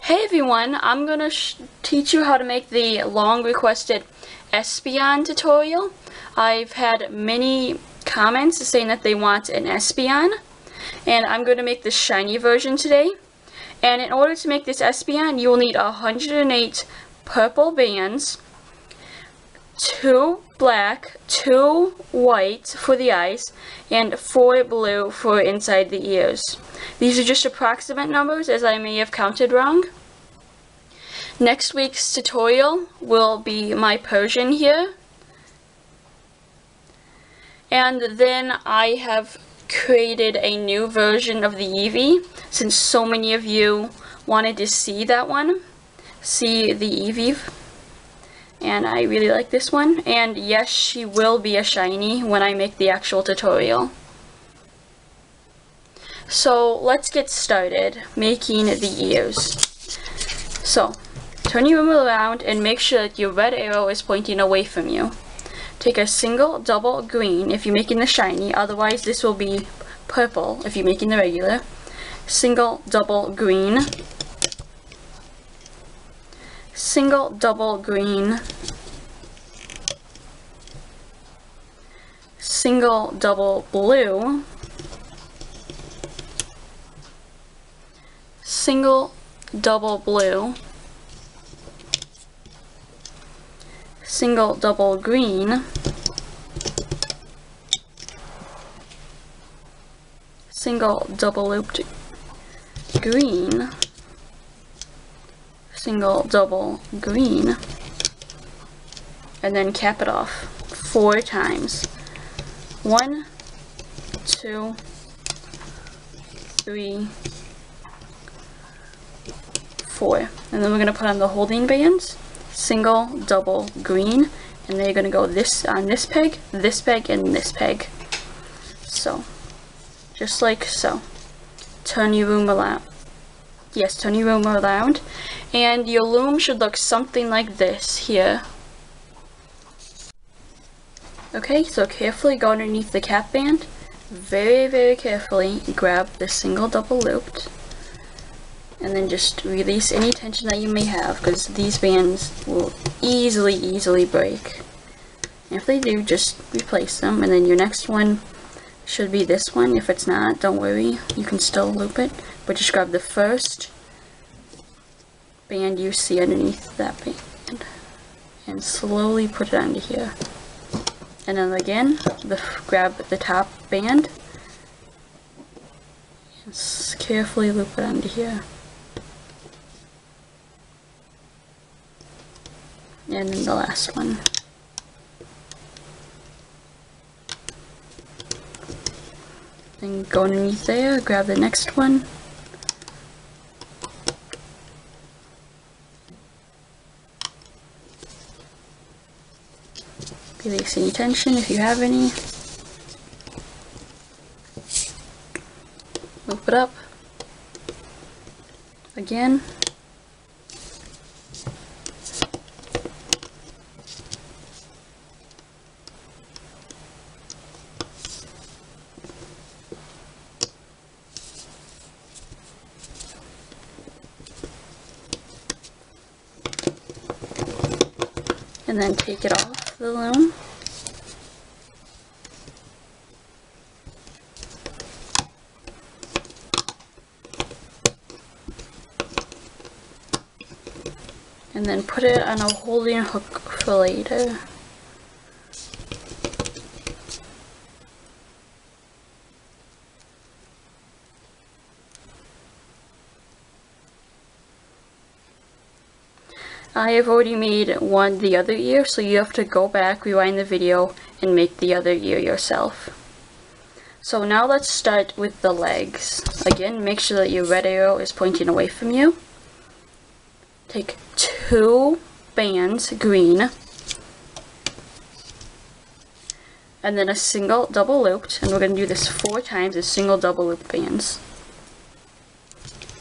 Hey everyone, I'm going to teach you how to make the long requested Espeon tutorial. I've had many comments saying that they want an Espeon, and I'm going to make the shiny version today. And in order to make this Espeon, you will need 108 purple bands, 2 black, 2 white for the eyes, and 4 blue for inside the ears. These are just approximate numbers, as I may have counted wrong. Next week's tutorial will be my Persian here. And then I have created a new version of the Eevee, since so many of you wanted to see that one. See the Eevee. And I really like this one. And yes, she will be a shiny when I make the actual tutorial. So let's get started making the ears. So turn your Loom around and make sure that your red arrow is pointing away from you. Take a single double green if you're making the shiny, otherwise this will be purple if you're making the regular. Single double green. Single double green. Single double blue. Single double blue. Single double green. Single double looped green. Single double green, and then cap it off 4 times. 1, 2, 3, 4. And then we're going to put on the holding bands. Single double green, and they're going to go this on this peg, and this peg. So just like so. Turn your Loom around. Yes, turn your Loom around, and your Loom should look something like this here. Okay, so carefully go underneath the cap band, very carefully grab the single double looped, and then just release any tension that you may have, because these bands will easily break. And if they do, just replace them, and then your next one should be this one. If it's not, don't worry, you can still loop it, but just grab the first band you see underneath that band and slowly put it onto here. And then again, grab the top band and carefully loop it onto here. And then the last one. Then go underneath there, grab the next one. Release any tension if you have any. Loop it up. Again. And then take it off the Loom. And then put it on a holding hook for later. I have already made the other ear, so you have to go back, rewind the video, and make the other ear yourself. So now let's start with the legs. Again, make sure that your red arrow is pointing away from you. Take 2 bands, green, and then a single double looped, and we're going to do this 4 times as single double loop bands.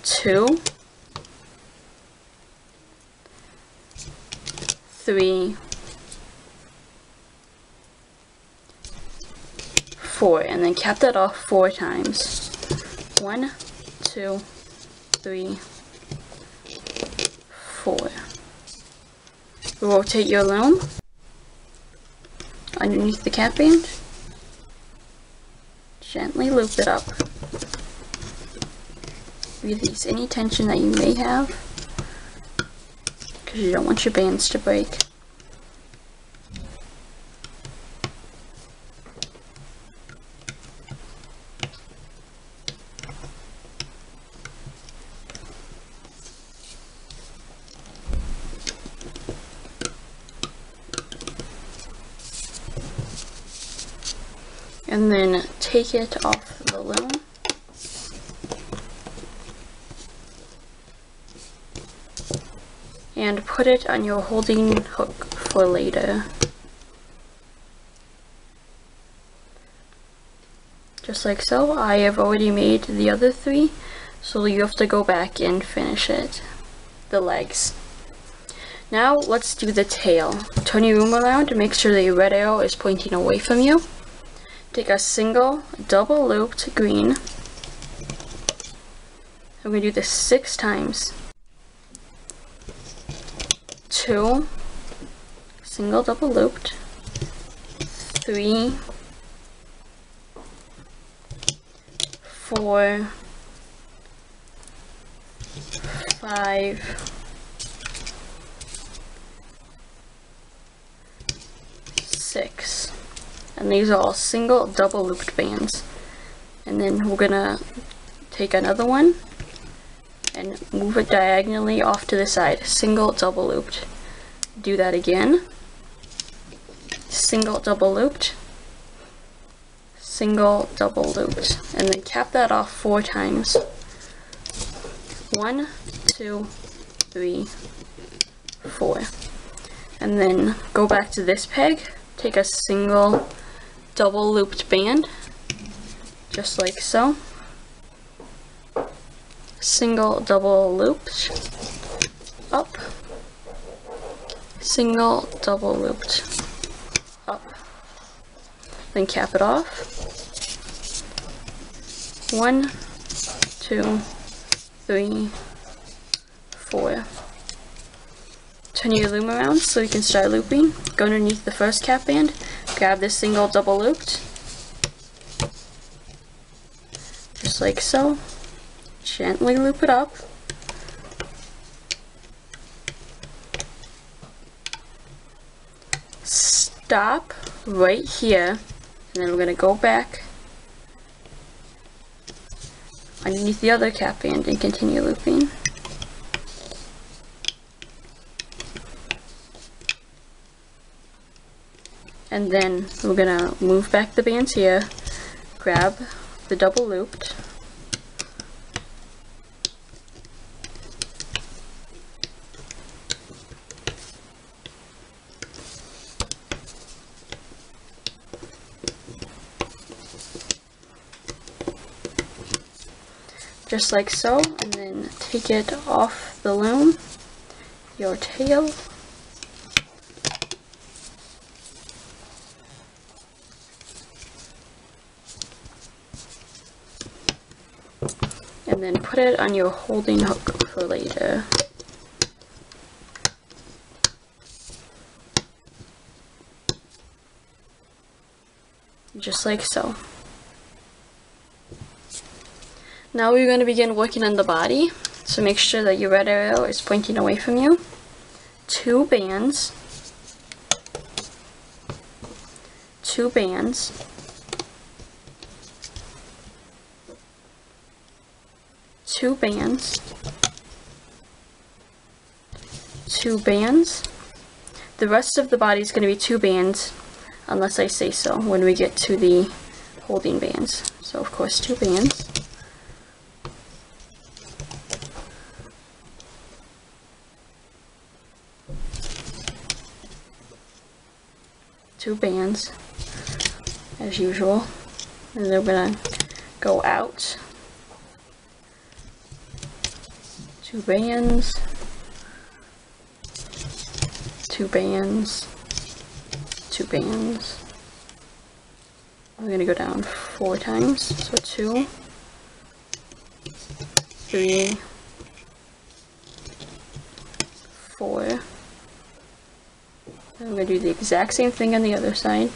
2, 3, 4, and then cap that off 4 times. 1, 2, 3, 4. Rotate your loom underneath the cap band. Gently loop it up. Release any tension that you may have, because you don't want your bands to break. And then take it off the loom. And put it on your holding hook for later. Just like so. I have already made the other 3, so you have to go back and finish it. The legs. Now let's do the tail. Turn your loom around to make sure that your red arrow is pointing away from you. Take a single double looped green. I'm going to do this 6 times. 2 single double looped, 3, 4, 5, 6, and these are all single double looped bands. And then we're gonna take another one and move it diagonally off to the side. Single double looped. Do that again. Single double looped. Single double looped. And then cap that off 4 times. 1, 2, 3, 4. And then go back to this peg. Take a single double looped band. Just like so. Single double looped up, single double looped up, then cap it off. 1, 2, 3, 4. Turn your loom around so you can start looping. Go underneath the first cap band, grab this single double looped, just like so. Gently loop it up. Stop right here, and then we're going to go back underneath the other cap band and continue looping. And then we're going to move back the bands here, grab the double looped, just like so, and then take it off the loom, your tail, and then put it on your holding hook for later. Just like so. Now we're going to begin working on the body, so make sure that your red arrow is pointing away from you. 2 bands, 2 bands, 2 bands, 2 bands. The rest of the body is going to be 2 bands, unless I say so when we get to the holding bands. So of course 2 bands. 2 bands, as usual, and then we're gonna go out. 2 bands, 2 bands, 2 bands. We're gonna go down 4 times, so 2, 3, 4. And I'm going to do the exact same thing on the other side.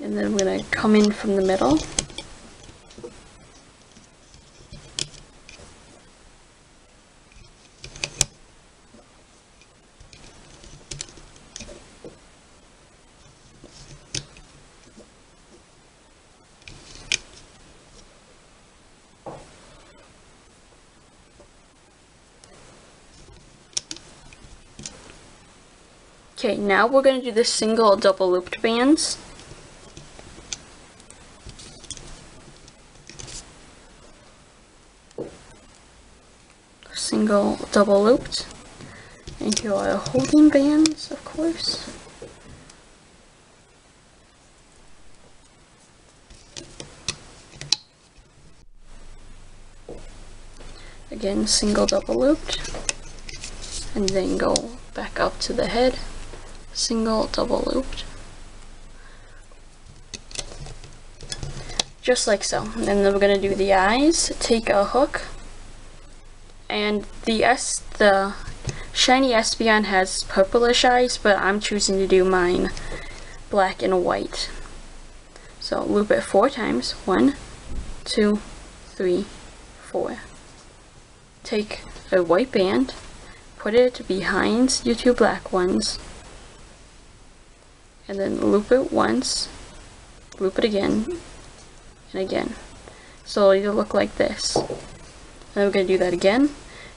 And then I'm going to come in from the middle. Okay, now we're going to do the single double looped bands. Single double looped. And here are holding bands, of course. Again, single double looped. And then go back up to the head. Single double looped, just like so. And then we're gonna do the eyes. Take a hook, and the shiny Espeon has purplish eyes, but I'm choosing to do mine black and white. So loop it 4 times. 1, 2, 3, 4. Take a white band, put it behind your 2 black ones. And then loop it once, loop it again, and again. So it'll look like this. And then we're going to do that again.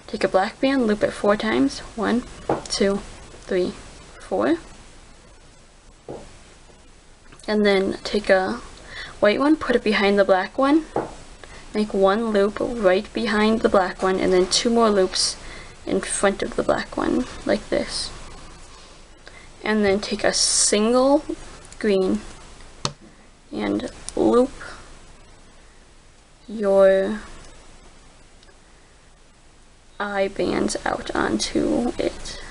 Take a black band, loop it 4 times. 1, 2, 3, 4. And then take a white one, put it behind the black one. Make 1 loop right behind the black one, and then 2 more loops in front of the black one, like this. And then take a single green and loop your eye bands out onto it.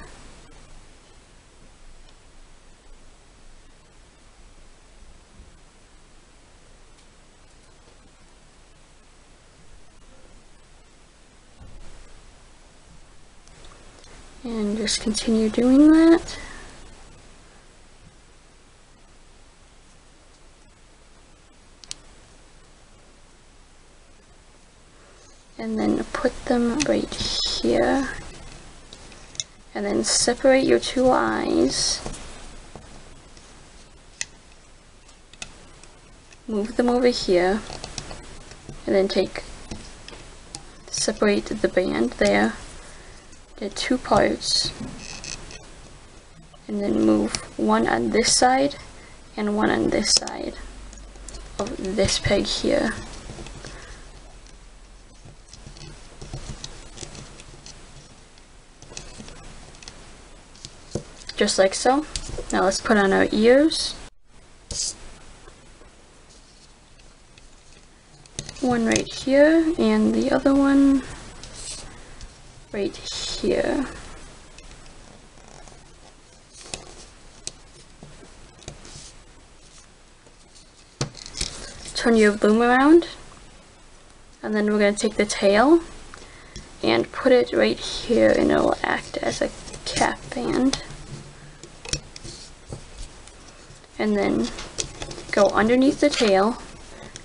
And just continue doing that. And then put them right here, and then separate your 2 eyes, move them over here, and then separate the band there, the 2 parts, and then move 1 on this side and 1 on this side of this peg here. Just like so. Now let's put on our ears. 1 right here, and the other one right here. Turn your Loom around, and then we're going to take the tail and put it right here, and it will act as a cap band. And then go underneath the tail,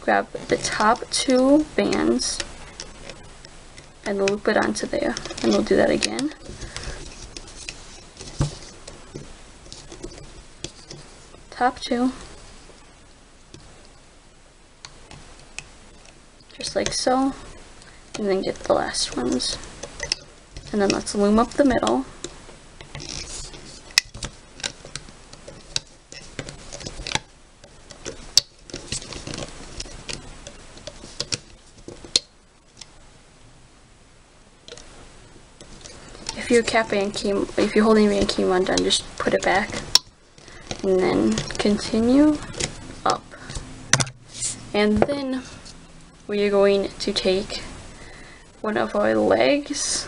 grab the top 2 bands, and loop it onto there. And we'll do that again. Top 2. Just like so. And then get the last ones. And then let's loom up the middle. If your holding band came undone, just put it back, and then continue up. And then we are going to take one of our legs,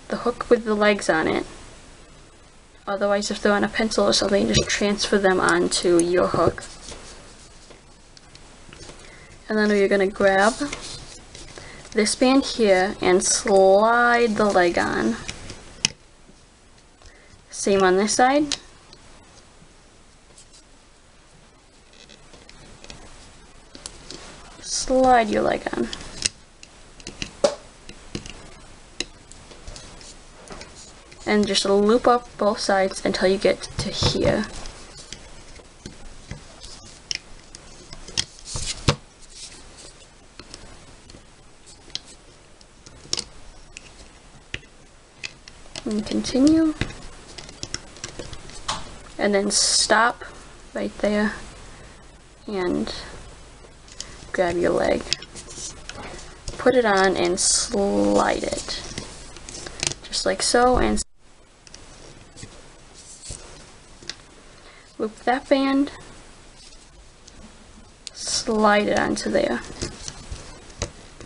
the hook with the legs on it. Otherwise, if they're on a pencil or something, just transfer them onto your hook. And then you're gonna grab this band here and slide the leg on. Same on this side. Slide your leg on. And just loop up both sides until you get to here. And continue. And then stop right there and grab your leg. Put it on and slide it. Just like so, and loop that band, slide it onto there.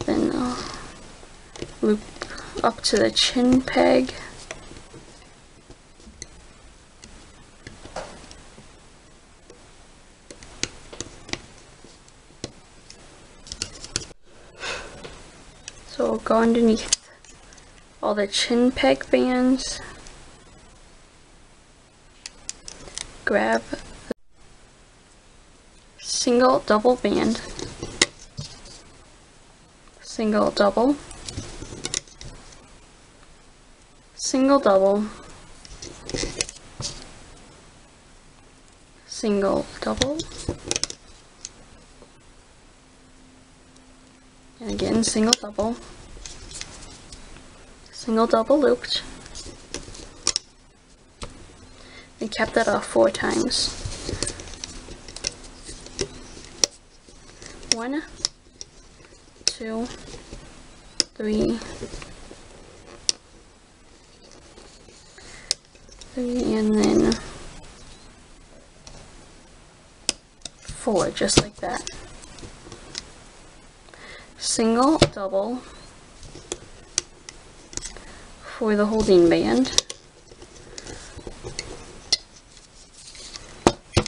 Then loop up to the chin peg. So we'll go underneath all the chin peg bands. Grab the single double band. Single double. Single double. Single double. And again, single double. Single double looped. And cap that off 4 times. 1, 2, 3, 3, and then 4, just like that. Single double for the holding band.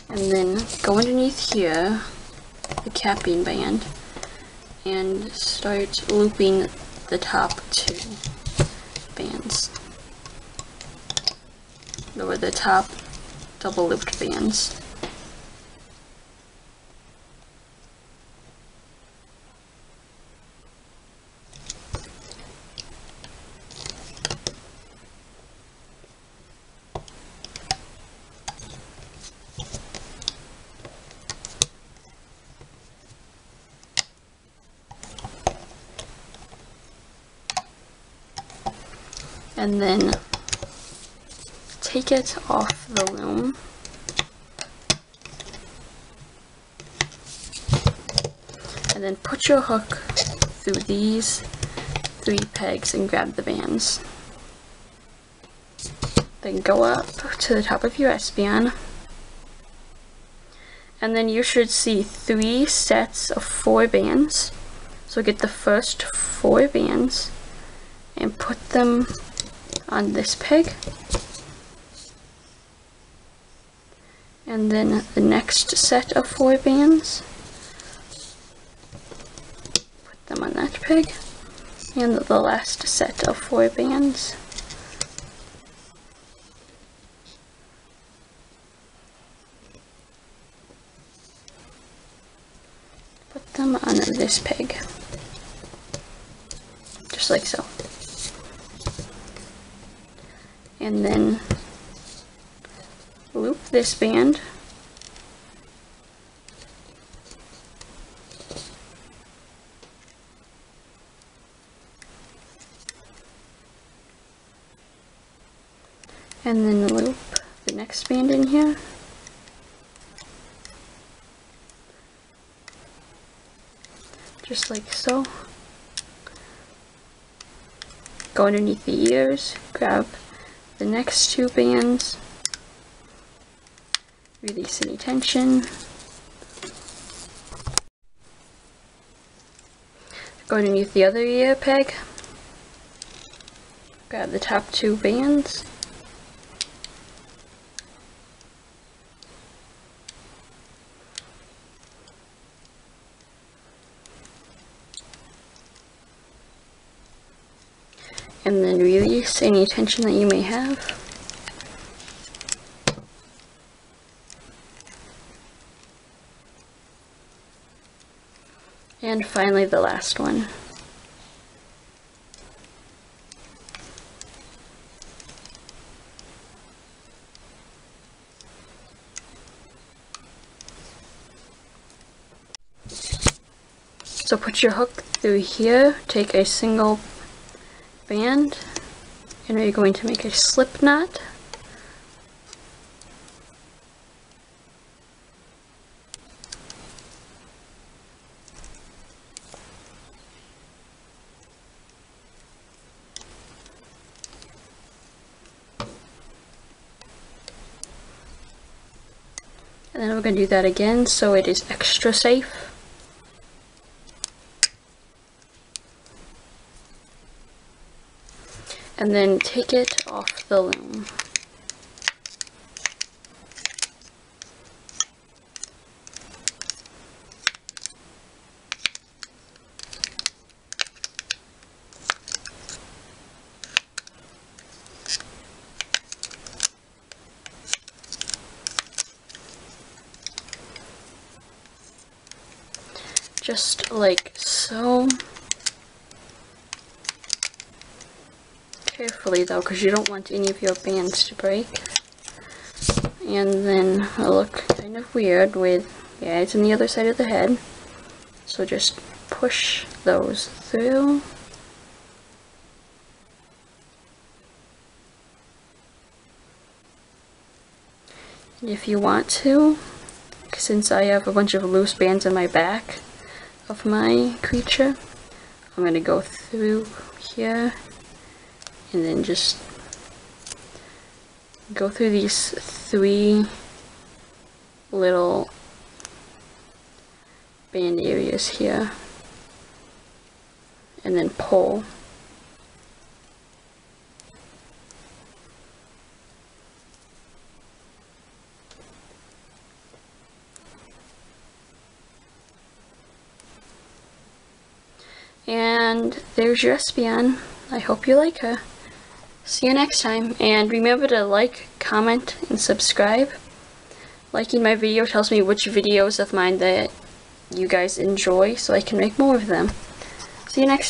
And then go underneath here, the capping band, and start looping the top 2 bands. Or the top double looped bands. And then take it off the loom. And then put your hook through these 3 pegs and grab the bands. Then go up to the top of your Espeon. And then you should see 3 sets of 4 bands. So get the first 4 bands and put them on this peg, and then the next set of 4 bands, put them on that peg, and the last set of 4 bands, put them on this peg, just like so. And then loop this band, and then loop the next band in here, just like so. Go underneath the ears, grab the next 2 bands, release any tension, go underneath the other ear peg, grab the top 2 bands, and then release any tension that you may have. And finally, the last one. So put your hook through here, take a single band, and we're going to make a slip knot. And then we're going to do that again so it is extra safe. And then take it off the loom. Just like so. Carefully though, because you don't want any of your bands to break. And then it'll look kind of weird with, yeah, it's on the other side of the head. So just push those through. And if you want to, since I have a bunch of loose bands in my back of my creature, I'm going to go through here and then just go through these 3 little band areas here and then pull. And there's your Espeon. I hope you like her. See you next time, and remember to like, comment, and subscribe. Liking my video tells me which videos of mine that you guys enjoy, so I can make more of them. See you next time.